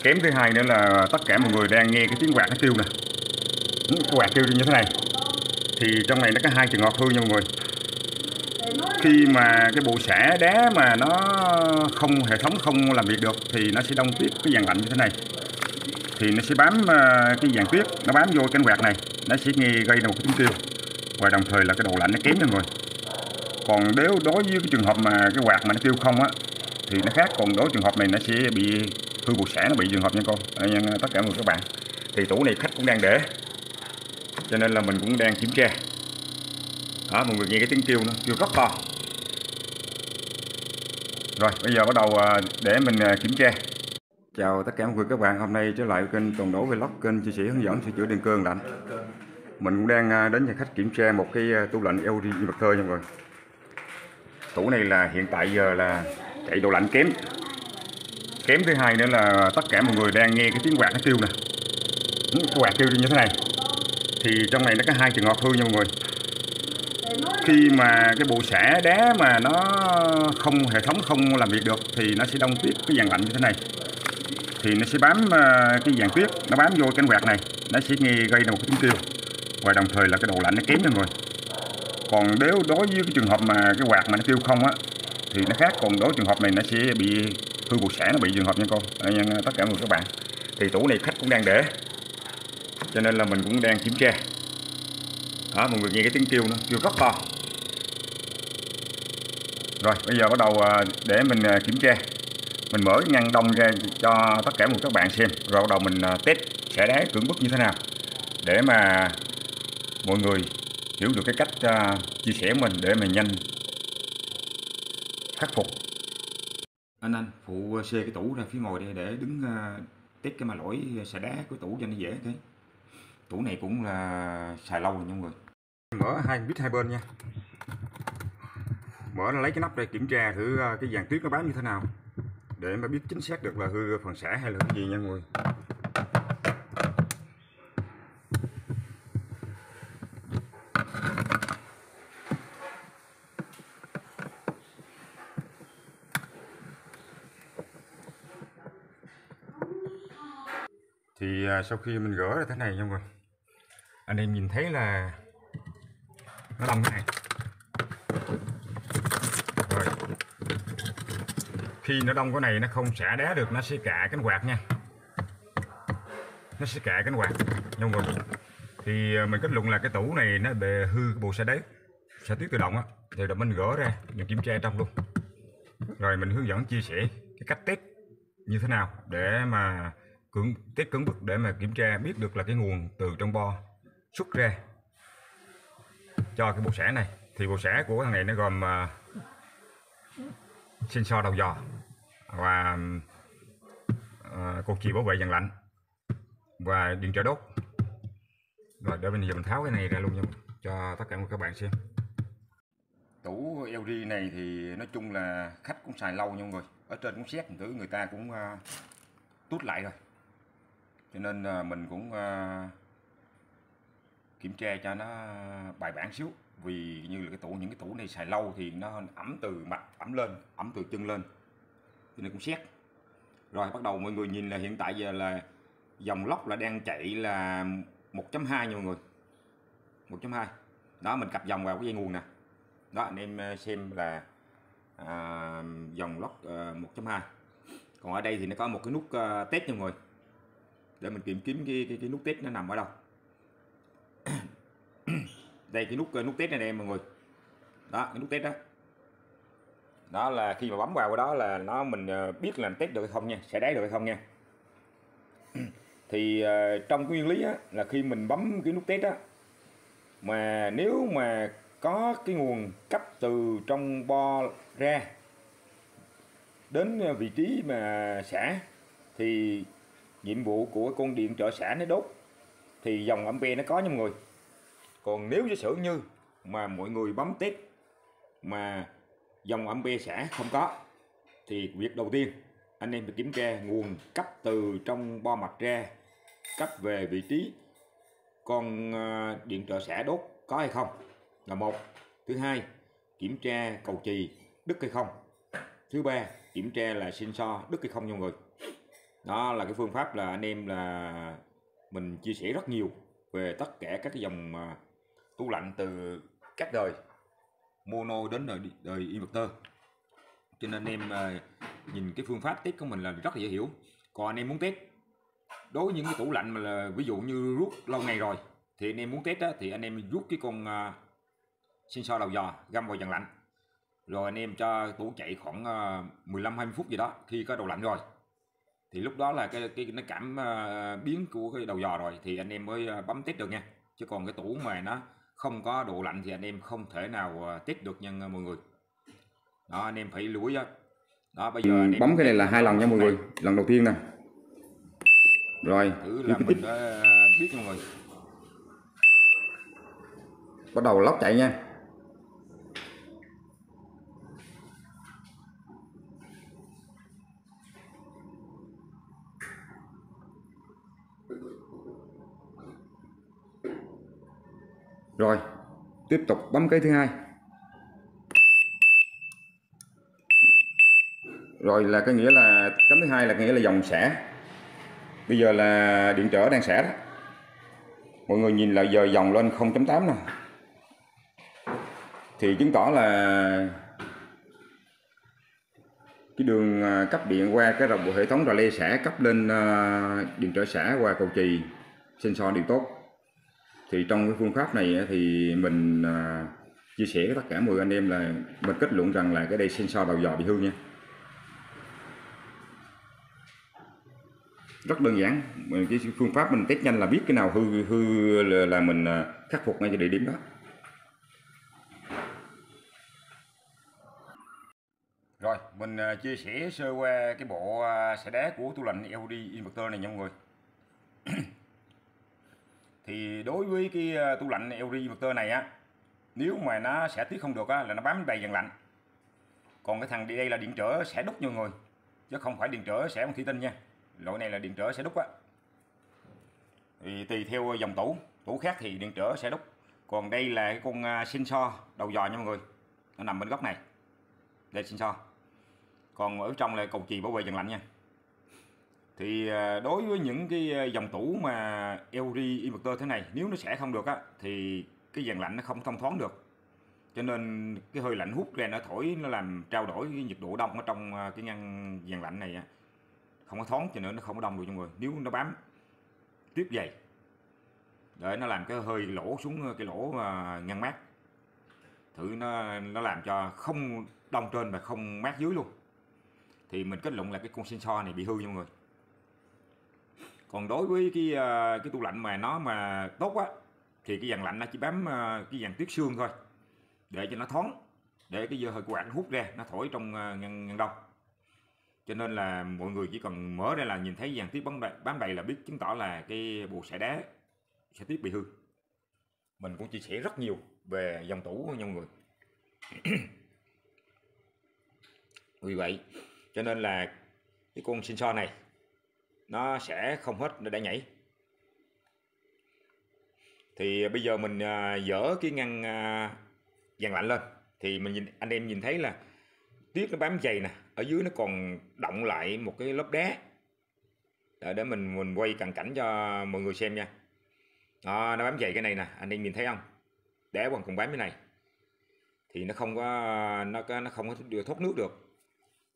Kém thứ hai nữa là tất cả mọi người đang nghe cái tiếng quạt nó kêu nè, cái quạt kêu như thế này. Thì trong này nó có hai trường hợp hư nha mọi người. Khi mà cái bộ xả đá mà nó không, hệ thống không làm việc được thì nó sẽ đông tuyết cái dàn lạnh như thế này, thì nó sẽ bám cái dàn tuyết, nó bám vô cánh quạt này, nó sẽ gây ra một cái tiếng kêu, và đồng thời là cái độ lạnh nó kém nha mọi người. Còn nếu đối với cái trường hợp mà cái quạt mà nó kêu không á thì nó khác, còn đối với trường hợp này nó sẽ bị hư bộ xả, nó bị trường hợp nha tất cả mọi người các bạn. Thì tủ này khách cũng đang để, cho nên là mình cũng đang kiểm tra. Đó, mọi người nghe cái tiếng kêu nó kêu rất to. Rồi bây giờ bắt đầu để mình kiểm tra. Chào tất cả mọi người các bạn, hôm nay trở lại kênh Toàn Đỗ Vlog, kênh chia sẻ hướng dẫn sửa chữa điện cơ lạnh. Mình cũng đang đến nhà khách kiểm tra một cái tủ lạnh LG Inverter nha mọi người. Tủ này là hiện tại giờ là chạy độ lạnh kém. Kém thứ hai nữa là tất cả mọi người đang nghe cái tiếng quạt nó kêu nè, cái quạt kêu như thế này. Thì trong này nó có hai trường hợp hư nha mọi người. Khi mà cái bộ xả đá mà nó không, hệ thống không làm việc được thì nó sẽ đông tuyết cái dàn lạnh như thế này, thì nó sẽ bám cái dàn tuyết, nó bám vô cánh quạt này, nó sẽ gây ra một cái tiếng kêu, và đồng thời là cái độ lạnh nó kém nha mọi người. Còn nếu đối với cái trường hợp mà cái quạt mà nó kêu không á thì nó khác, còn đối với trường hợp này nó sẽ bị hư bộ xả, nó bị trường hợp nha tất cả mọi người các bạn. Thì tủ này khách cũng đang để, cho nên là mình cũng đang kiểm tra. Đó, mọi người nghe cái tiếng kêu nó kêu rất to. Rồi bây giờ bắt đầu để mình kiểm tra. Mình mở cái ngăn đông ra cho tất cả mọi người các bạn xem, rồi bắt đầu mình test xả đá cưỡng bức như thế nào, để mà mọi người hiểu được cái cách chia sẻ của mình để mà nhanh khắc phục. Anh phụ xe cái tủ ra phía ngoài đây để đứng test cái mà lỗi xả đá của tủ cho nó dễ. Cái tủ này cũng là xài lâu rồi nha mọi người. Mở hai vít hai bên nha, mở ra lấy cái nắp đây kiểm tra thử cái dàn tuyết nó bám như thế nào, để mà biết chính xác được là hư phần xả hay là cái gì nha mọi người. Thì sau khi mình gỡ ra thế này nha mọi người, anh em nhìn thấy là nó đông thế này. Rồi khi nó đông cái này nó không xả đá được, nó sẽ cạ cánh quạt nha, nó sẽ cạ cánh quạt nha mọi người. Thì mình kết luận là cái tủ này nó bị hư bộ xả đáy, xả tuyết tự động á. Thì rồi mình gỡ ra mình kiểm tra trong luôn, rồi mình hướng dẫn chia sẻ cái cách test như thế nào để mà test cưỡng bức, để mà kiểm tra biết được là cái nguồn từ trong bo xuất ra cho cái bộ xả này. Thì bộ xả của thằng này nó gồm sensor đầu dò và cột chì bảo vệ dàn lạnh và điện trở đốt. Rồi để bây giờ mình tháo cái này ra luôn nha, cho tất cả các bạn xem. Tủ LG này thì nói chung là khách cũng xài lâu nha mọi người, ở trên cũng xét thử người ta cũng tút lại rồi, cho nên mình cũng kiểm tra cho nó bài bản xíu. Vì như là những cái tủ này xài lâu thì nó ẩm từ mặt ẩm lên, ẩm từ chân lên, cho nên cũng xét. Rồi bắt đầu mọi người nhìn là hiện tại giờ là dòng lốc là đang chạy là 1.2 nha mọi người, 1.2. Đó, mình cặp dòng vào cái dây nguồn nè. Đó, anh em xem là dòng lốc 1.2. Còn ở đây thì nó có một cái nút test nha mọi người, để mình tìm kiếm cái nút test nó nằm ở đâu. Đây cái nút test này em mọi người. Đó, cái nút test đó. Đó là khi mà bấm vào đó là mình biết là test được hay không nha, sẽ đáy được hay không nha. Thì trong cái nguyên lý á, là khi mình bấm cái nút test á, mà nếu mà có cái nguồn cấp từ trong bo ra đến vị trí mà xả, thì nhiệm vụ của con điện trợ xả nó đốt thì dòng ampere nó có nha mọi người. Còn nếu giả sử như mà mọi người bấm test mà dòng ampere xả không có, thì việc đầu tiên anh em phải kiểm tra nguồn cấp từ trong bo mạch ra, cấp về vị trí con điện trợ xả đốt có hay không là một. Thứ hai, kiểm tra cầu chì đứt hay không. Thứ ba, kiểm tra là sensor đứt hay không nha mọi người. Đó là cái phương pháp là anh em là mình chia sẻ rất nhiều về tất cả các cái dòng tủ lạnh từ các đời mono đến đời inverter, cho nên anh em nhìn cái phương pháp test của mình là rất là dễ hiểu. Còn anh em muốn test đối với những cái tủ lạnh mà là ví dụ như rút lâu ngày rồi thì anh em muốn test đó, thì anh em rút cái con sensor đầu dò găm vào dàn lạnh, rồi anh em cho tủ chạy khoảng 15-20 phút gì đó. Khi có đầu lạnh rồi thì lúc đó là cái nó cảm biến của cái đầu dò rồi thì anh em mới bấm test được nha. Chứ còn cái tủ mà nó không có độ lạnh thì anh em không thể nào test được nha mọi người. Đó, anh em phải lưu ý đó. Đó, bây giờ anh em bấm cái này là 2 lần nha mọi người. Lần đầu tiên nè. Rồi, thử là mình đã biết nha mọi người. bắt đầu lóc chạy nha. Rồi, tiếp tục bấm cái thứ hai. Rồi là cái nghĩa là cắm thứ hai là nghĩa là dòng xả. Bây giờ là điện trở đang xả đó. Mọi người nhìn là giờ dòng lên 0.8 nè. Thì chứng tỏ là cái đường cấp điện qua cái bộ hệ thống rò le xả cấp lên điện trở xả qua cầu chì sensor đều tốt. Thì trong cái phương pháp này thì mình chia sẻ với tất cả mọi anh em là mình kết luận rằng là cái đây sensor đầu dò bị hư nha. Rất đơn giản, cái phương pháp mình test nhanh là biết cái nào hư là mình khắc phục ngay cái địa điểm đó. Rồi, mình chia sẻ sơ qua cái bộ xả đá của tủ lạnh LED inverter này nha mọi người. Thì đối với cái tủ lạnh LED inverter này á, nếu mà nó xả tiết không được á là nó bám đầy dàn lạnh. Còn cái thằng đi đây là điện trở xả đúc nha mọi người, chứ không phải điện trở xả bằng thủy tinh nha. Loại này là điện trở xả đúc á. Thì tùy theo dòng tủ khác thì điện trở xả đúc. Còn đây là cái con sensor đầu dò nha mọi người. Nó nằm bên góc này. Đây sensor. Còn ở trong là cầu chì bảo vệ dàn lạnh nha. Thì đối với những cái dòng tủ mà LED inverter thế này, nếu nó xả không được á thì cái dàn lạnh nó không thông thoáng được. Cho nên cái hơi lạnh hút ra nó thổi, nó làm trao đổi cái nhiệt độ đông ở trong cái ngăn dàn lạnh này không có thoáng, cho nên nó không có đông được mọi người. Nếu nó bám tiếp dày để nó làm cái hơi lỗ xuống cái lỗ ngăn mát, thử nó làm cho không đông trên và không mát dưới luôn, thì mình kết luận là cái con sensor này bị hư nha mọi người. Còn đối với cái tủ lạnh mà nó mà tốt á thì cái dàn lạnh nó chỉ bám cái dàn tuyết xương thôi, để cho nó thoáng, để cái hơi quạt nó hút ra, nó thổi trong ngăn đông. Cho nên là mọi người chỉ cần mở ra là nhìn thấy dàn tuyết bám đầy là biết, chứng tỏ là cái bộ xả đá sẽ tuyết bị hư. Mình cũng chia sẻ rất nhiều về dòng tủ nha mọi người. Vì vậy cho nên là cái con sensor này nó sẽ không hết, nó đã nhảy. Thì bây giờ mình dỡ cái ngăn dàn lạnh lên thì mình nhìn, anh em nhìn thấy là tuyết nó bám dày nè, ở dưới nó còn đọng lại một cái lớp đá. Để mình quay cận cảnh cho mọi người xem nha. Đó, nó bám dày cái này nè, anh em nhìn thấy không? Đá còn bám cái này thì nó không có thoát nước được.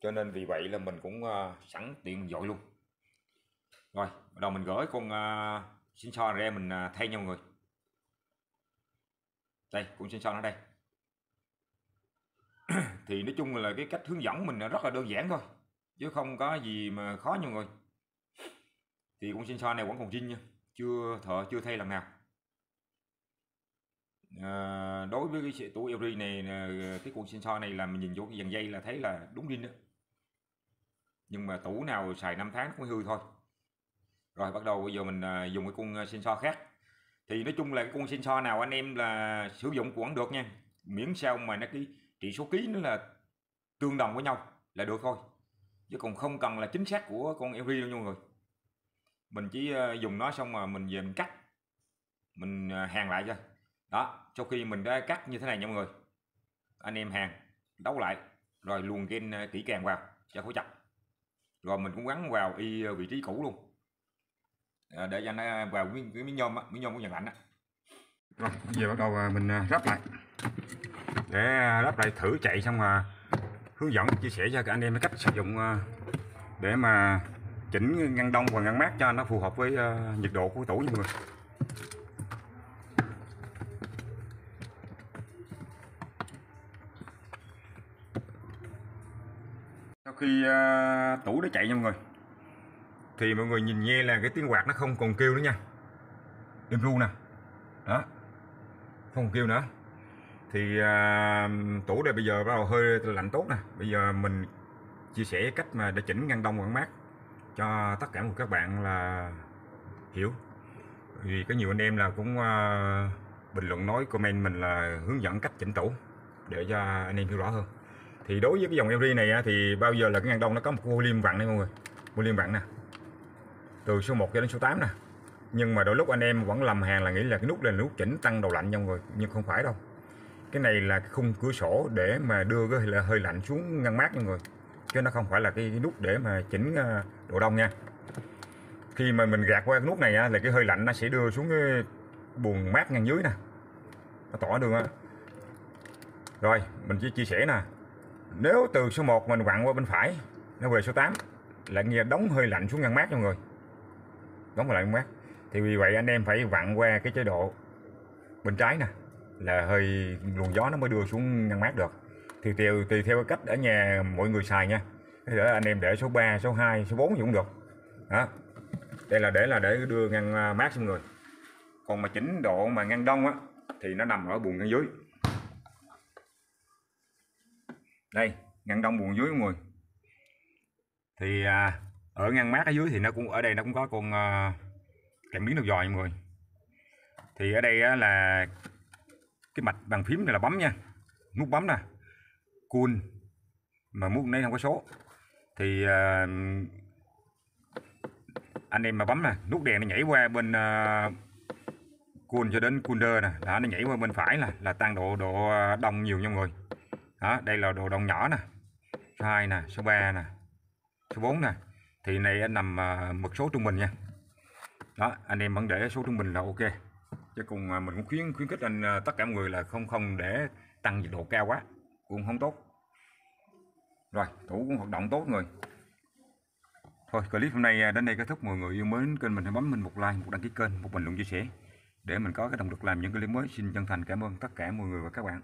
Cho nên vì vậy là mình cũng sẵn tiện mình dội luôn. Rồi, bắt đầu mình gửi con sensor ra mình thay nha mọi người. Đây, con sensor ở đây. Thì nói chung là cái cách hướng dẫn mình rất là đơn giản thôi, chứ không có gì mà khó nha mọi người. Thì con sensor này vẫn còn zin nha, chưa thay lần nào. Đối với cái tủ LG này, cái con sensor này là mình nhìn vô cái dàn dây là thấy là đúng zin đó. Nhưng mà tủ nào xài 5 tháng cũng hư thôi. Rồi bắt đầu bây giờ mình dùng cái con sensor khác. Thì nói chung là cái con sensor nào anh em là sử dụng cũng vẫn được nha, miễn sao mà nó cái trị số ký nó là tương đồng với nhau là được thôi, chứ còn không cần là chính xác của con LG đâu nha mọi người. Mình chỉ dùng nó xong mà mình về mình cắt, mình hàn lại thôi. Đó, sau khi mình đã cắt như thế này nha mọi người, anh em hàn đấu lại rồi luồn gen kỹ càng vào cho khối chặt. Rồi mình cũng gắn vào vị trí cũ luôn, để cho nó vào cái miếng nhôm á, miếng nhôm của Nhật Lạnh á. Rồi bây giờ bắt đầu mình ráp lại, để ráp lại thử chạy xong hướng dẫn chia sẻ cho các anh em cách sử dụng để mà chỉnh ngăn đông và ngăn mát cho nó phù hợp với nhiệt độ của tủ nha mọi người. Sau khi tủ đã chạy nha mọi người, thì mọi người nhìn nghe là cái tiếng quạt nó không còn kêu nữa nha, im ru nè, đó, không còn kêu nữa. Thì tủ đây bây giờ bắt đầu hơi lạnh tốt nè. Bây giờ mình chia sẻ cách mà để chỉnh ngăn đông ngăn mát cho tất cả các bạn là hiểu, vì có nhiều anh em là cũng bình luận nói comment mình là hướng dẫn cách chỉnh tủ để cho anh em hiểu rõ hơn. Thì đối với cái dòng LG này thì bao giờ là cái ngăn đông nó có một volume vặn đây mọi người, volume vặn nè, từ số 1 cho đến số 8 nè. Nhưng mà đôi lúc anh em vẫn lầm hàng là nghĩ là cái nút này là nút chỉnh tăng độ lạnh nha mọi người, nhưng không phải đâu. Cái này là cái khung cửa sổ để mà đưa cái hơi lạnh xuống ngăn mát nha mọi người, chứ nó không phải là cái nút để mà chỉnh độ đông nha. Khi mà mình gạt qua cái nút này là cái hơi lạnh nó sẽ đưa xuống cái buồng mát ngăn dưới nè, nó tỏ đường á. Rồi mình chỉ chia sẻ nè, nếu từ số 1 mình vặn qua bên phải nó về số 8 là nghe đóng hơi lạnh xuống ngăn mát nha mọi người, đóng hơi lạnh ngăn mát. Thì vì vậy anh em phải vặn qua cái chế độ bên trái nè, là hơi luồng gió nó mới đưa xuống ngăn mát được. Thì tùy theo cái cách ở nhà mọi người xài nha. Để anh em để số 3, số 2, số 4 cũng được. Đó. Đây là để đưa ngăn mát mọi người. Còn mà chỉnh độ mà ngăn đông á thì nó nằm ở buồng ngăn dưới. Đây, ngăn đông buồng dưới mọi người. Thì ở ngăn mát ở dưới thì nó cũng ở đây nó cũng có con cảm biến nước dòi mọi người. Thì ở đây là cái mạch bàn phím này là bấm nha, nút bấm nè, cool, mà nút này không có số thì anh em mà bấm nè, nút đèn nó nhảy qua bên cool cho đến cooler nè, đó, nó nhảy qua bên phải là tăng độ đông nhiều nha mọi người. Đó, đây là độ đông nhỏ nè, số 2 nè, số 3 nè, số 4 nè. Thì này anh nằm mật số trung bình nha. Đó, anh em vẫn để số trung bình là ok. Chứ cùng mình cũng khuyến khích anh tất cả mọi người là không để tăng nhiệt độ cao quá, cũng không tốt. Rồi, tủ cũng hoạt động tốt người. Thôi, clip hôm nay đến đây kết thúc. Mọi người yêu mến kênh mình hãy bấm mình một like, một đăng ký kênh, một bình luận chia sẻ để mình có cái động lực làm những clip mới. Xin chân thành cảm ơn tất cả mọi người và các bạn.